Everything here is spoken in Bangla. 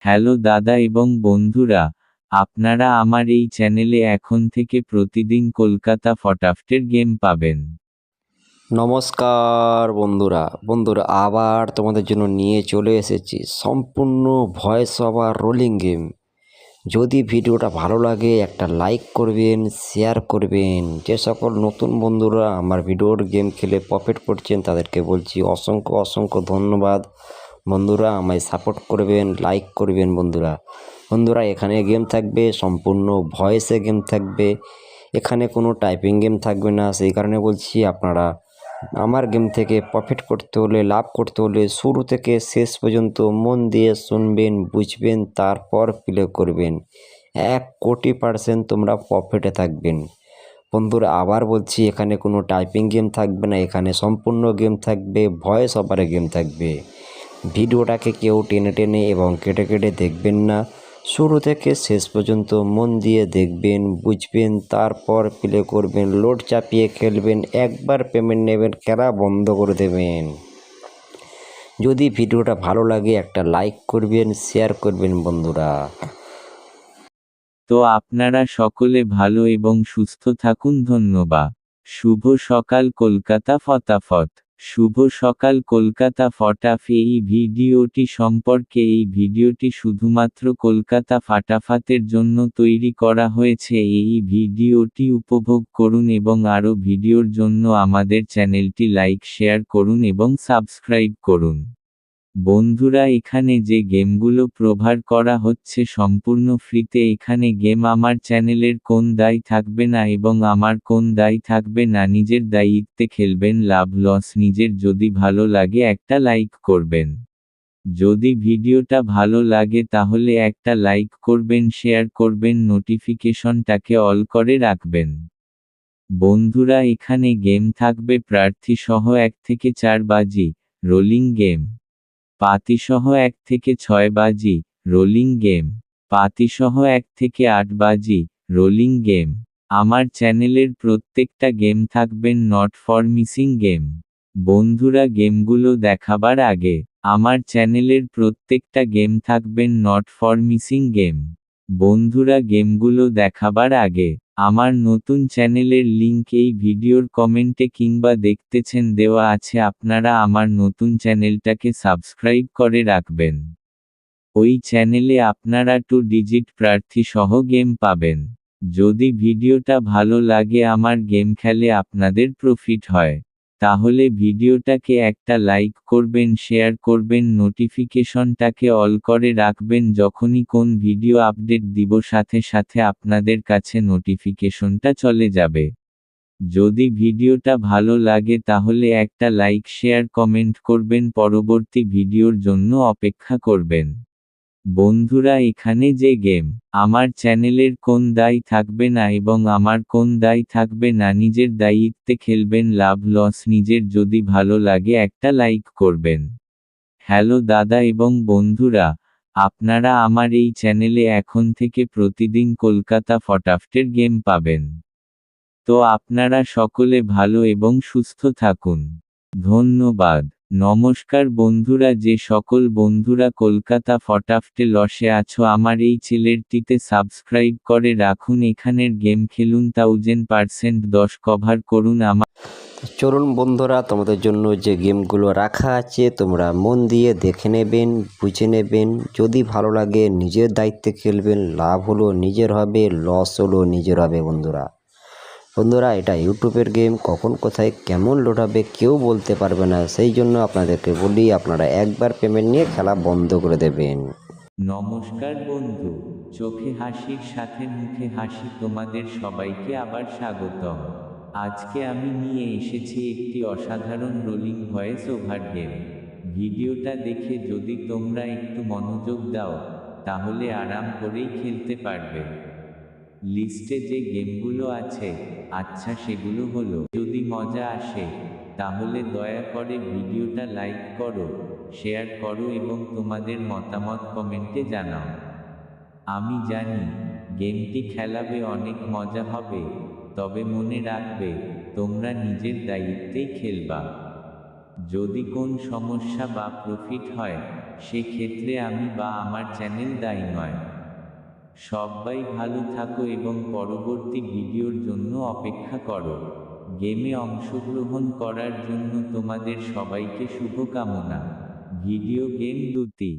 হ্যালো দাদা এবং বন্ধুরা, আপনারা আমার এই চ্যানেলে এখন থেকে প্রতিদিন কলকাতা ফটাফটের গেম পাবেন। নমস্কার বন্ধুরা আবার তোমাদের জন্য নিয়ে চলে এসেছি সম্পূর্ণ ভয়েস ওভার রোলিং গেম। যদি ভিডিওটা ভালো লাগে একটা লাইক করবেন, শেয়ার করবেন। যে সকল নতুন বন্ধুরা আমার ভিডিওর গেম খেলে প্রফিট করছেন তাদেরকে বলছি অসংখ্য অসংখ্য ধন্যবাদ। বন্ধুরা আমায় সাপোর্ট করবেন, লাইক করবেন। বন্ধুরা এখানে গেম থাকবে সম্পূর্ণ ভয়েসে গেম থাকবে, এখানে কোনো টাইপিং গেম থাকবে না। সেই কারণে বলছি আপনারা আমার গেম থেকে প্রফিট করতে হলে, লাভ করতে হলে শুরু থেকে শেষ পর্যন্ত মন দিয়ে শুনবেন, বুঝবেন, তারপর প্লে করবেন। 1,000,000% তোমরা প্রফিটে থাকবেন। বন্ধুরা আবার বলছি এখানে কোনো টাইপিং গেম থাকবে না, এখানে সম্পূর্ণ গেম থাকবে, ভয়েস ওভারে গেম থাকবে। ভিডিওটাকে কেউ টেনে টেনে এবং কেটে কেটে দেখবেন না, শুরু থেকে শেষ পর্যন্ত মন দিয়ে দেখবেন, বুঝবেন, তারপর প্লে করবেন। লোড চাপিয়ে খেলবেন, একবার পেমেন্ট নেবেন, খেলা বন্ধ করে দেবেন। যদি ভিডিওটা ভালো লাগে একটা লাইক করবেন, শেয়ার করবেন বন্ধুরা। তো আপনারা সকলে ভালো এবং সুস্থ থাকুন। ধন্যবাদ। শুভ সকাল কলকাতা ফটাফট। শুভ সকাল কলকাতা ফটাফট। এই ভিডিওটি সম্পর্কে এই ভিডিওটি শুধুমাত্র কলকাতা ফাটাফাতের জন্য তৈরি করা হয়েছে। এই ভিডিওটি উপভোগ করুন এবং আরও ভিডিওর জন্য আমাদের চ্যানেলটি লাইক শেয়ার করুন এবং সাবস্ক্রাইব করুন। বন্ধুরা এখানে যে গেমগুলো প্রোভাইড করা হচ্ছে সম্পূর্ণ ফ্রিতে। এখানে গেম আমার চ্যানেলের কোন দায় থাকবে না এবং আমার কোন দায় থাকবে না। নিজের দায়িত্বে খেলবেন, লাভ লস নিজের। যদি ভালো লাগে একটা লাইক করবেন। যদি ভিডিওটা ভালো লাগে তাহলে একটা লাইক করবেন, শেয়ার করবেন, নোটিফিকেশনটাকে অল করে রাখবেন। বন্ধুরা এখানে গেম থাকবে প্রার্থী সহ 1 থেকে 4 বাজি, রোলিং গেম। পাতিসহ 1 থেকে 6 বাজি, রোলিং গেম। পাতিসহ 1 থেকে 8 বাজি, রোলিং গেম। আমার চ্যানেলের প্রত্যেকটা গেম থাকবেন নট ফর মিসিং গেম। বন্ধুরা গেমগুলো দেখাবার আগে, আমার চ্যানেলের প্রত্যেকটা গেম থাকবেন নট ফর মিসিং গেম। বন্ধুরা গেমগুলো দেখাবার আগে, আমার নতুন চ্যানেলের লিংক এই ভিডিওর কমেন্টে কিংবা দেখতেছেন দেওয়া আছে। আপনারা আমার নতুন চ্যানেলটাকে সাবস্ক্রাইব করে রাখবেন। ওই চ্যানেলে আপনারা 2 ডিজিট প্রার্থী সহ গেম পাবেন। যদি ভিডিওটা ভালো লাগে, আমার গেম খেলে আপনাদের প্রফিট হয়, তাহলে ভিডিওটাকে একটা লাইক করবেন, শেয়ার করবেন, নোটিফিকেশনটাকে অল করে রাখবেন। যখনই কোন ভিডিও আপডেট দিব সাথে সাথে আপনাদের কাছে নোটিফিকেশনটা চলে যাবে। যদি ভিডিওটা ভালো লাগে তাহলে একটা লাইক শেয়ার কমেন্ট করবেন, পরবর্তী ভিডিওর জন্য অপেক্ষা করবেন। বন্ধুরা এখানে যে গেম, আমার চ্যানেলের কোন দায় থাকবে না এবং আমার কোন দায় থাকবে না। নিজের দায়িত্বে খেলবেন, লাভ লস নিজের। যদি ভালো লাগে একটা লাইক করবেন। হ্যালো দাদা এবং বন্ধুরা, আপনারা আমার এই চ্যানেলে এখন থেকে প্রতিদিন কলকাতা ফটাফটের গেম পাবেন। তো আপনারা সকলে ভালো এবং সুস্থ থাকুন। ধন্যবাদ। নমস্কার বন্ধুরা, যে সকল বন্ধুরা কলকাতা ফটাফটে লসে আছো আমার এই চ্যানেলটিতে সাবস্ক্রাইব করে রাখুন। এখানের গেম খেলুন, 1000% 10 কভার করুন। চলুন বন্ধুরা তোমাদের জন্য যে গেমগুলো রাখা আছে তোমরা মন দিয়ে দেখে নেবেন, বুঝে নেবেন। যদি ভালো লাগে নিজের দায়িত্বে খেলবেন, লাভ হলো নিজের হবে, লস হলো নিজের হবে। বন্ধুরা এটা ইউটিউবের গেম, কখন কোথায় কেমন লোড হবে কেউ বলতে পারবে না। সেই জন্য আপনাদেরকে বলি আপনারা একবার পেমেন্ট নিয়ে খেলা বন্ধ করে দেবেন। নমস্কার বন্ধু, চোখে হাসির সাথে মুখে হাসি তোমাদের সবাইকে আবার স্বাগতম। আজকে আমি নিয়ে এসেছি একটি অসাধারণ রোলিং ভয়েস ওভার গেম। ভিডিওটা দেখে যদি তোমরা একটু মনোযোগ দাও, তাহলে আরাম করেই খেলতে পারবে। লিস্টে যে গেমগুলো আছে, আচ্ছা সেগুলো হলো, যদি মজা আসে তাহলে দয়া করে ভিডিওটা লাইক করো, শেয়ার করো এবং তোমাদের মতামত কমেন্টে জানাও। আমি জানি গেমটি খেলাবে অনেক মজা হবে, তবে মনে রাখবে তোমরা নিজের দায়িত্বেই খেলবা। যদি কোন সমস্যা বা প্রফিট হয়, সেক্ষেত্রে আমি বা আমার চ্যানেল দায়ী নয়। সবাই ভালো থাকো এবং পরবর্তী ভিডিওর জন্য অপেক্ষা করো। গেমে অংশগ্রহণ করার জন্য তোমাদের সবাইকে শুভকামনা। ভিডিও গেম 2টি।